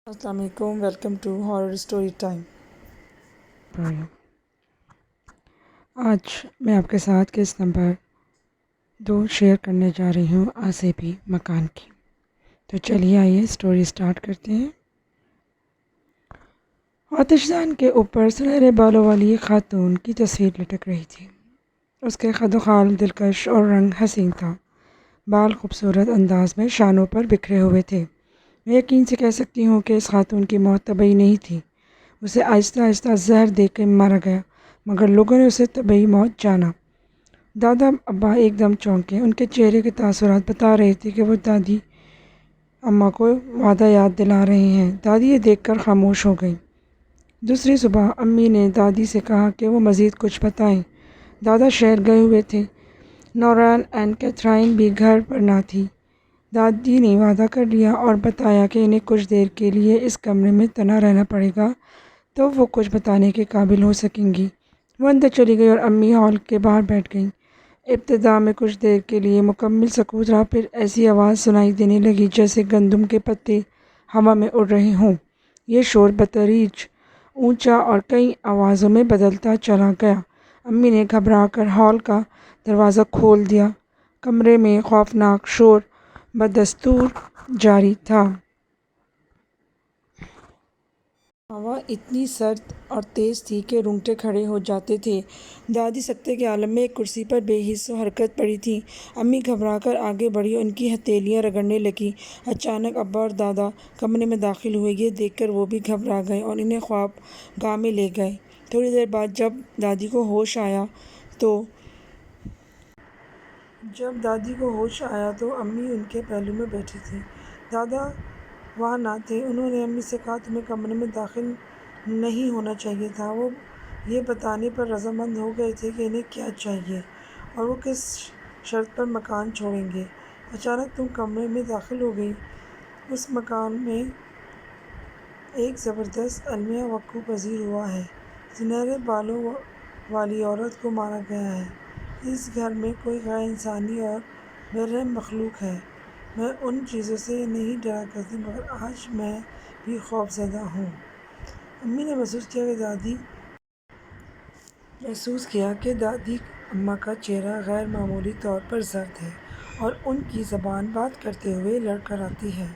السلام علیکم، welcome to horror story time. آج میں آپ کے ساتھ کس نمبر 2 شیئر کرنے جا رہی ہوں آسیبی مکان کی۔ تو چلیے آئیے اسٹوری سٹارٹ کرتے ہیں۔ آتش دان کے اوپر سنہرے بالوں والی ایک خاتون کی تصویر لٹک رہی تھی۔ اس کے خد و خال دلکش اور رنگ حسین تھا۔ بال خوبصورت انداز میں شانوں پر بکھرے ہوئے تھے۔ میں یقین سے کہہ سکتی ہوں کہ اس خاتون کی موت طبعی نہیں تھی۔ اسے آہستہ آہستہ زہر دے کے مارا گیا، مگر لوگوں نے اسے طبعی موت جانا۔ دادا ابا ایک دم چونکے۔ ان کے چہرے کے تاثرات بتا رہے تھے کہ وہ دادی اماں کو وعدہ یاد دلا رہے ہیں۔ دادی یہ دیکھ کر خاموش ہو گئی۔ دوسری صبح امی نے دادی سے کہا کہ وہ مزید کچھ بتائیں۔ دادا شہر گئے ہوئے تھے۔ نوران اینڈ کیتھرائن بھی گھر پر نہ تھی۔ دادی نے وعدہ کر لیا اور بتایا کہ انہیں کچھ دیر کے لیے اس کمرے میں تنہا رہنا پڑے گا تو وہ کچھ بتانے کے قابل ہو سکیں گی۔ وہ اندر چلی گئی اور امی ہال کے باہر بیٹھ گئیں۔ ابتدا میں کچھ دیر کے لیے مکمل سکوت رہا، پھر ایسی آواز سنائی دینے لگی جیسے گندم کے پتے ہوا میں اڑ رہے ہوں۔ یہ شور بتدریج اونچا اور کئی آوازوں میں بدلتا چلا گیا۔ امی نے گھبرا کر ہال کا دروازہ کھول دیا۔ کمرے میں خوفناک شور بدستور جاری تھا۔ ہوا اتنی سرد اور تیز تھی کہ رونگٹے کھڑے ہو جاتے تھے۔ دادی سکتے کے عالم میں ایک کرسی پر بے حس و حرکت پڑی تھیں۔ امی گھبرا کر آگے بڑھی، ان کی ہتھیلیاں رگڑنے لگیں۔ اچانک ابا اور دادا کمرے میں داخل ہوئے۔ یہ دیکھ کر وہ بھی گھبرا گئے اور انہیں خواب گاہ میں لے گئے۔ تھوڑی دیر بعد جب دادی کو ہوش آیا تو امی ان کے پہلو میں بیٹھی تھیں۔ دادا وہاں نہ تھے۔ انہوں نے امی سے کہا تمہیں کمرے میں داخل نہیں ہونا چاہیے تھا۔ وہ یہ بتانے پر رضامند ہو گئے تھے کہ انہیں کیا چاہیے اور وہ کس شرط پر مکان چھوڑیں گے۔ اچانک تم کمرے میں داخل ہو گئی۔ اس مکان میں ایک زبردست المیہ وقوع پذیر ہوا ہے۔ سنہرے بالوں والی عورت کو مارا گیا ہے۔ اس گھر میں کوئی غیر انسانی اور بے رحم مخلوق ہے۔ میں ان چیزوں سے نہیں ڈرا کرتی مگر آج میں بھی خوفزدہ ہوں۔ امی نے محسوس کیا کہ دادی اماں کا چہرہ غیر معمولی طور پر زرد ہے اور ان کی زبان بات کرتے ہوئے لڑکھڑاتی ہے۔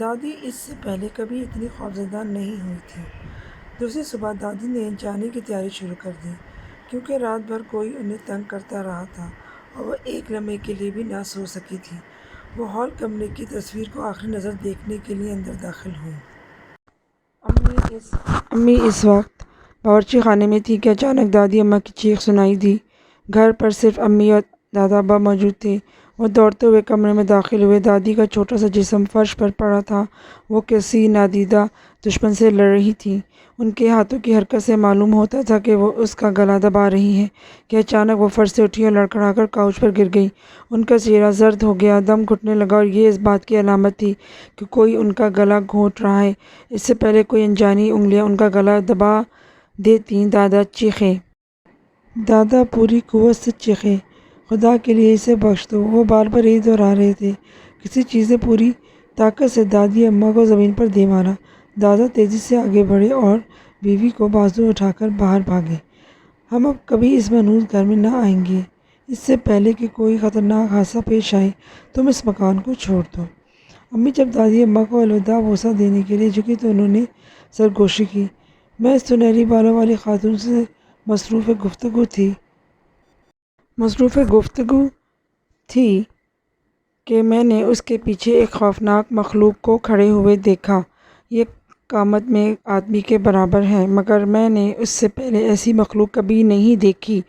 دادی اس سے پہلے کبھی اتنی خوفزدہ نہیں ہوئی تھیں۔ دوسری صبح دادی نے جانے کی تیاری شروع کر دی، کیونکہ رات بھر کوئی انہیں تنگ کرتا رہا تھا اور وہ ایک لمحے کے لیے بھی نہ سو سکی تھیں۔ وہ ہال کمرے کی تصویر کو آخری نظر دیکھنے کے لیے اندر داخل ہوئیں۔ امی اس وقت باورچی خانے میں تھیں کہ اچانک دادی اماں کی چیخ سنائی دی۔ گھر پر صرف امی اور دادا ابا موجود تھے۔ وہ دوڑتے ہوئے کمرے میں داخل ہوئے۔ دادی کا چھوٹا سا جسم فرش پر پڑا تھا۔ وہ کسی نادیدہ دشمن سے لڑ رہی تھیں۔ ان کے ہاتھوں کی حرکت سے معلوم ہوتا تھا کہ وہ اس کا گلا دبا رہی ہیں کہ اچانک وہ فرش سے اٹھیں اور لڑکھڑا کر کاؤچ پر گر گئیں۔ ان کا چہرہ زرد ہو گیا، دم گھٹنے لگا اور یہ اس بات کی علامت تھی کہ کوئی ان کا گلا گھونٹ رہا ہے۔ اس سے پہلے کوئی انجانی انگلیاں ان کا گلا دبا دیتیں، دادا چیخے۔ دادا پوری قوت سے چیخے، خدا کے لیے اسے بخش دو۔ وہ بار بار یہی دہرا رہے تھے۔ کسی چیز نے پوری طاقت سے دادی اماں کو زمین پر دے مارا۔ دادا تیزی سے آگے بڑھے اور بیوی کو بازو اٹھا کر باہر بھاگے۔ ہم اب کبھی اس منحوس گھر میں نہ آئیں گے۔ اس سے پہلے کہ کوئی خطرناک حادثہ پیش آئے تم اس مکان کو چھوڑ دو۔ امی جب دادی اماں کو الوداع بوسہ دینے کے لیے جھکی تو انہوں نے سرگوشی کی۔ میں سنہری بالوں والی خاتون سے مصروف گفتگو تھی کہ میں نے اس کے پیچھے ایک خوفناک مخلوق کو کھڑے ہوئے دیکھا۔ یہ قامت میں ایک آدمی کے برابر ہے، مگر میں نے اس سے پہلے ایسی مخلوق کبھی نہیں دیکھی۔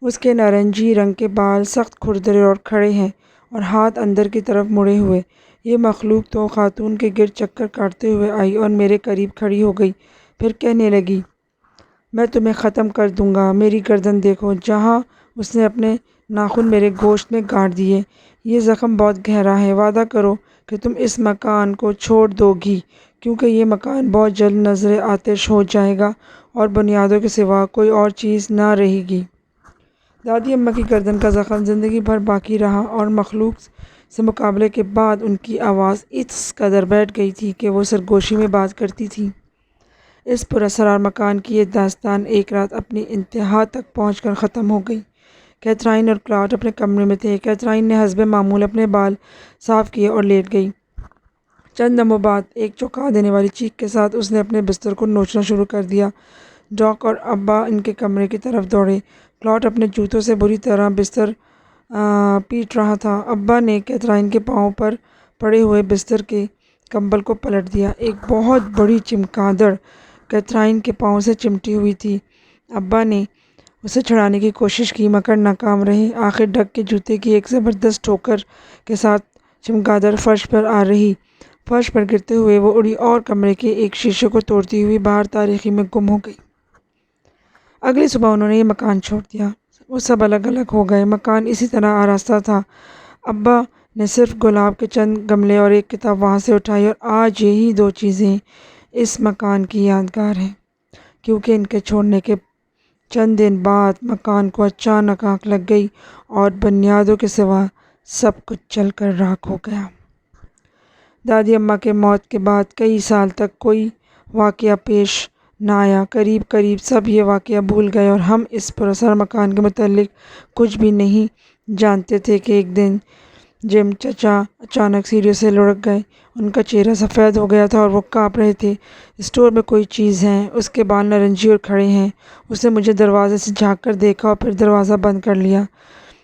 اس کے نارنجی رنگ کے بال سخت کھردرے اور کھڑے ہیں اور ہاتھ اندر کی طرف مڑے ہوئے۔ یہ مخلوق تو خاتون کے گرد چکر کاٹتے ہوئے آئی اور میرے قریب کھڑی ہو گئی، پھر کہنے لگی، میں تمہیں ختم کر دوں گا۔ میری گردن دیکھو، جہاں اس نے اپنے ناخن میرے گوشت میں گاڑ دیے۔ یہ زخم بہت گہرا ہے۔ وعدہ کرو کہ تم اس مکان کو چھوڑ دو گی، کیونکہ یہ مکان بہت جلد نذر آتش ہو جائے گا اور بنیادوں کے سوا کوئی اور چیز نہ رہے گی۔ دادی اماں کی گردن کا زخم زندگی بھر باقی رہا اور مخلوق سے مقابلے کے بعد ان کی آواز اس قدر بیٹھ گئی تھی کہ وہ سرگوشی میں بات کرتی تھی۔ اس پراسرار مکان کی یہ داستان ایک رات اپنی انتہا تک پہنچ کر ختم ہو گئی۔ کیتھرائن اور کلاڈ اپنے کمرے میں تھے۔ کیتھرائن نے حسب معمول اپنے بال صاف کیے اور لیٹ گئی۔ چند لمحوں بعد ایک چونکا دینے والی چیخ کے ساتھ اس نے اپنے بستر کو نوچنا شروع کر دیا۔ ڈاک اور ابا ان کے کمرے کی طرف دوڑے۔ کلاڈ اپنے جوتوں سے بری طرح بستر پیٹ رہا تھا۔ ابا نے کیتھرائن کے پاؤں پر پڑے ہوئے بستر کے کمبل کو پلٹ دیا۔ ایک بہت بڑی چمگادڑ کیتھرائن کے پاؤں سے چمٹی ہوئی تھی۔ ابا نے اسے چھڑانے کی کوشش کی مگر ناکام رہے۔ آخر ڈگ کے جوتے کی ایک زبردست ٹھوکر کے ساتھ چمگادڑ فرش پر آ رہی۔ فرش پر گرتے ہوئے وہ اڑی اور کمرے کے ایک شیشے کو توڑتی ہوئی باہر تاریکی میں گم ہو گئی۔ اگلی صبح انہوں نے یہ مکان چھوڑ دیا۔ وہ سب الگ الگ ہو گئے۔ مکان اسی طرح آراستہ تھا۔ ابا نے صرف گلاب کے چند گملے اور ایک کتاب وہاں سے اٹھائی اور آج یہی دو چیزیں اس مکان کی یادگار ہیں، کیونکہ ان کے چھوڑنے کے چند دن بعد مکان کو اچانک آگ لگ گئی اور بنیادوں کے سوا سب کچھ جل کر راکھ ہو گیا۔ دادی اماں کے موت کے بعد کئی سال تک کوئی واقعہ پیش نہ آیا۔ قریب قریب سب یہ واقعہ بھول گئے اور ہم اس پراسرار مکان کے متعلق کچھ بھی نہیں جانتے تھے کہ ایک دن جم چچا اچانک سیڑھیوں سے لڑک گئے۔ ان کا چہرہ سفید ہو گیا تھا اور وہ کانپ رہے تھے۔ اسٹور میں کوئی چیز ہے، اس کے بال نارنجی اور کھڑے ہیں۔ اس نے مجھے دروازے سے جھانک کر دیکھا اور پھر دروازہ بند کر لیا۔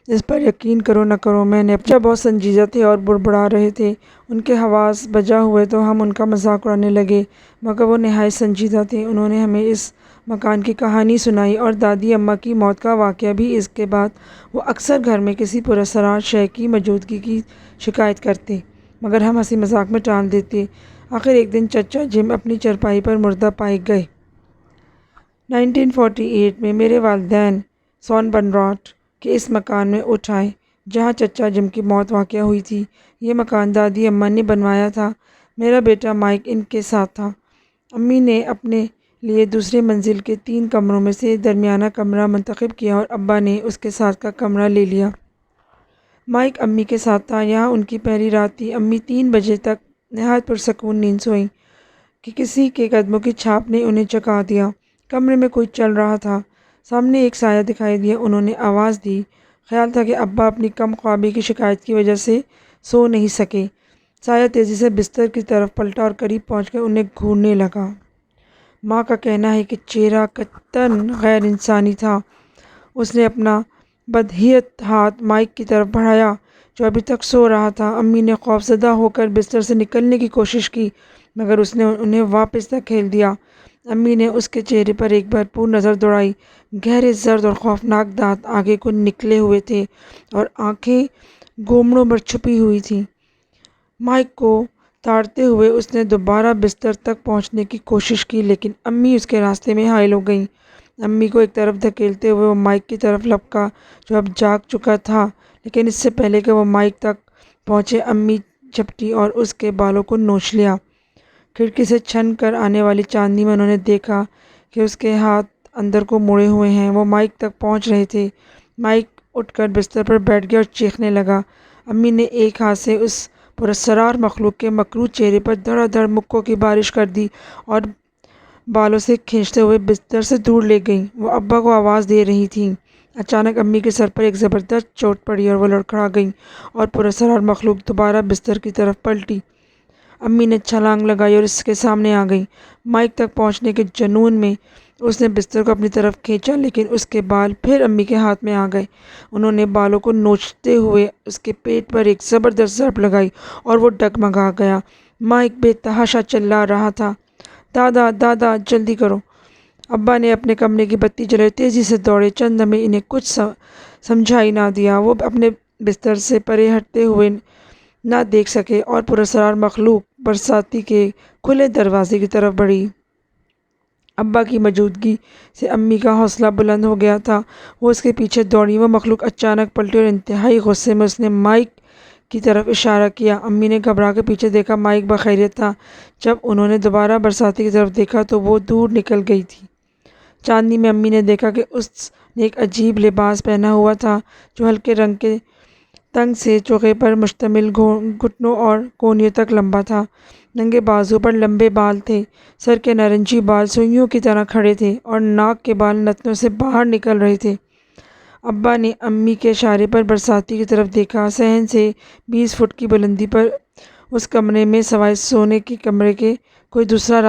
اس پر یقین کرو نہ کرو میں نے اپنے بہت سنجیدہ تھے اور بڑبڑا رہے تھے۔ ان کے حواس بجا ہوئے تو ہم ان کا مذاق اڑانے لگے، مگر وہ نہایت سنجیدہ تھے۔ انہوں نے ہمیں اس مکان کی کہانی سنائی اور دادی اماں کی موت کا واقعہ بھی۔ اس کے بعد وہ اکثر گھر میں کسی پراسرار شے کی موجودگی کی شکایت کرتے، مگر ہم ہنسی مذاق میں ٹال دیتے۔ آخر ایک دن چچا جم اپنی چارپائی پر مردہ پائے گئے۔ 1948 میں میرے والدین سون بنراٹ کے اس مکان میں اٹھ آئے جہاں چچا جم کی موت واقع ہوئی تھی۔ یہ مکان دادی اماں نے بنوایا تھا۔ میرا بیٹا مائک ان کے ساتھ تھا۔ امی نے اپنے لیے دوسرے منزل کے 3 کمروں میں سے درمیانہ کمرہ منتخب کیا اور ابا نے اس کے ساتھ کا کمرہ لے لیا۔ مائک امی کے ساتھ تھا۔ یہاں ان کی پہلی رات تھی۔ امی 3 بجے تک نہایت پرسکون نیند سوئیں کہ کسی کے قدموں کی چھاپ نے انہیں جگا دیا۔ کمرے میں کوئی چل رہا تھا۔ سامنے ایک سایہ دکھائی دیا۔ انہوں نے آواز دی۔ خیال تھا کہ ابا اپنی کم خوابی کی شکایت کی وجہ سے سو نہیں سکے۔ سایہ تیزی سے بستر کی طرف پلٹا اور قریب پہنچ کر انہیں گھورنے لگا۔ ماں کا کہنا ہے کہ چہرہ قطعاً غیر انسانی تھا۔ اس نے اپنا بدہیئت ہاتھ مائک کی طرف بڑھایا جو ابھی تک سو رہا تھا۔ امی نے خوفزدہ ہو کر بستر سے نکلنے کی کوشش کی مگر اس نے انہیں واپس دھکیل دیا۔ امی نے اس کے چہرے پر ایک بھرپور نظر دوڑائی۔ گہرے زرد اور خوفناک دانت آگے کو نکلے ہوئے تھے اور آنکھیں گومڑوں پر چھپی ہوئی تھیں۔ مائک کو تاڑتے ہوئے اس نے دوبارہ بستر تک پہنچنے کی کوشش کی لیکن امی اس کے راستے میں حائل ہو گئیں۔ امی کو ایک طرف دھکیلتے ہوئے وہ مائک کی طرف لپکا جو اب جاگ چکا تھا، لیکن اس سے پہلے کہ وہ مائک تک پہنچے امی جھپٹی اور اس کے بالوں کو نوچ لیا۔ کھڑکی سے چھن کر آنے والی چاندنی میں انہوں نے دیکھا کہ اس کے ہاتھ اندر کو مڑے ہوئے ہیں۔ وہ مائک تک پہنچ رہے تھے۔ مائک اٹھ کر بستر پر بیٹھ گیا اور چیخنے لگا۔ امی نے ایک ہاتھ سے اس پراسرار مخلوق کے مکروہ چہرے پر دھڑا دھڑ مکوں کی بارش کر دی اور بالوں سے کھینچتے ہوئے بستر سے دور لے گئیں۔ وہ ابا کو آواز دے رہی تھیں۔ اچانک امی کے سر پر ایک زبردست چوٹ پڑی اور وہ لڑکھڑا گئیں اور پراسرار مخلوق دوبارہ بستر کی طرف پلٹی۔ امی نے چھلانگ لگائی اور اس کے سامنے آ گئیں۔ مائک تک پہنچنے کے جنون میں اس نے بستر کو اپنی طرف کھینچا لیکن اس کے بال پھر امی کے ہاتھ میں آ گئے۔ انہوں نے بالوں کو نوچتے ہوئے اس کے پیٹ پر ایک زبردست ضرب لگائی اور وہ ڈگمگا گیا۔ مائک بے تحاشا چلا رہا تھا، دادا دادا جلدی کرو۔ ابا نے اپنے کمرے کی بتی جلائی، تیزی سے دوڑے۔ چند لمحے انہیں کچھ سمجھائی نہ دیا۔ وہ اپنے بستر سے پرے ہٹتے ہوئے نہ دیکھ سکے اور پراسرار مخلوق برساتی کے کھلے دروازے کی طرف بڑھی۔ ابا کی موجودگی سے امی کا حوصلہ بلند ہو گیا تھا۔ وہ اس کے پیچھے دوڑیں۔ وہ مخلوق اچانک پلٹی اور انتہائی غصے میں اس نے مائک کی طرف اشارہ کیا۔ امی نے گھبرا کر پیچھے دیکھا، مائک بخیریت تھا۔ جب انہوں نے دوبارہ برساتی کی طرف دیکھا تو وہ دور نکل گئی تھی۔ چاندنی میں امی نے دیکھا کہ اس نے ایک عجیب لباس پہنا ہوا تھا جو ہلکے رنگ کے تنگ سے چوغے پر مشتمل گھٹنوں اور کونیوں تک لمبا تھا۔ ننگے بازو پر لمبے بال تھے، سر کے نارنجی بال سوئیوں کی طرح کھڑے تھے اور ناک کے بال نتنوں سے باہر نکل رہے تھے۔ ابا نے امی کے اشارے پر برساتی کی طرف دیکھا۔ صحن سے 20 فٹ کی بلندی پر اس کمرے میں سوائے سونے کے کمرے کے کوئی دوسرا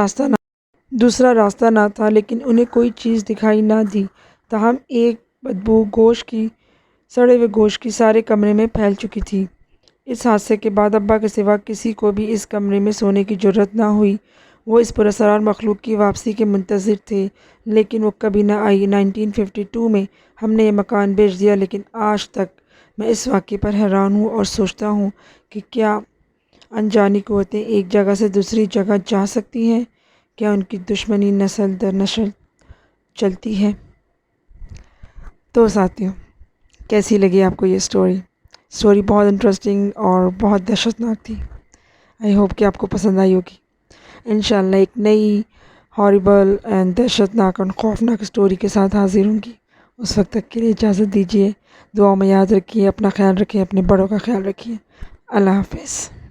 راستہ نہ تھا، لیکن انہیں کوئی چیز دکھائی نہ دی۔ تاہم ایک بدبو سڑے ہوئے گوشت کی سارے کمرے میں پھیل چکی تھی۔ اس حادثے کے بعد ابا کے سوا کسی کو بھی اس کمرے میں سونے کی جرأت نہ ہوئی۔ وہ اس پراسرار مخلوق کی واپسی کے منتظر تھے، لیکن وہ کبھی نہ آئی۔ 1952 میں ہم نے یہ مکان بیچ دیا، لیکن آج تک میں اس واقعے پر حیران ہوں اور سوچتا ہوں کہ کیا انجانی قوتیں ایک جگہ سے دوسری جگہ جا سکتی ہیں؟ کیا ان کی دشمنی نسل در نسل چلتی ہے؟ تو ساتھیوں، کیسی لگی آپ کو یہ اسٹوری بہت انٹرسٹنگ اور بہت دہشتناک تھی۔ آئی ہوپ کہ آپ کو پسند آئی ہوگی۔ انشاءاللہ ایک نئی ہاریبل اینڈ دہشتناک اور خوفناک اسٹوری کے ساتھ حاضر ہوں گی۔ اس وقت تک کے لیے اجازت دیجیے۔ دعاؤں میں یاد رکھیے، اپنا خیال رکھیں، اپنے بڑوں کا خیال رکھیے۔ اللہ حافظ۔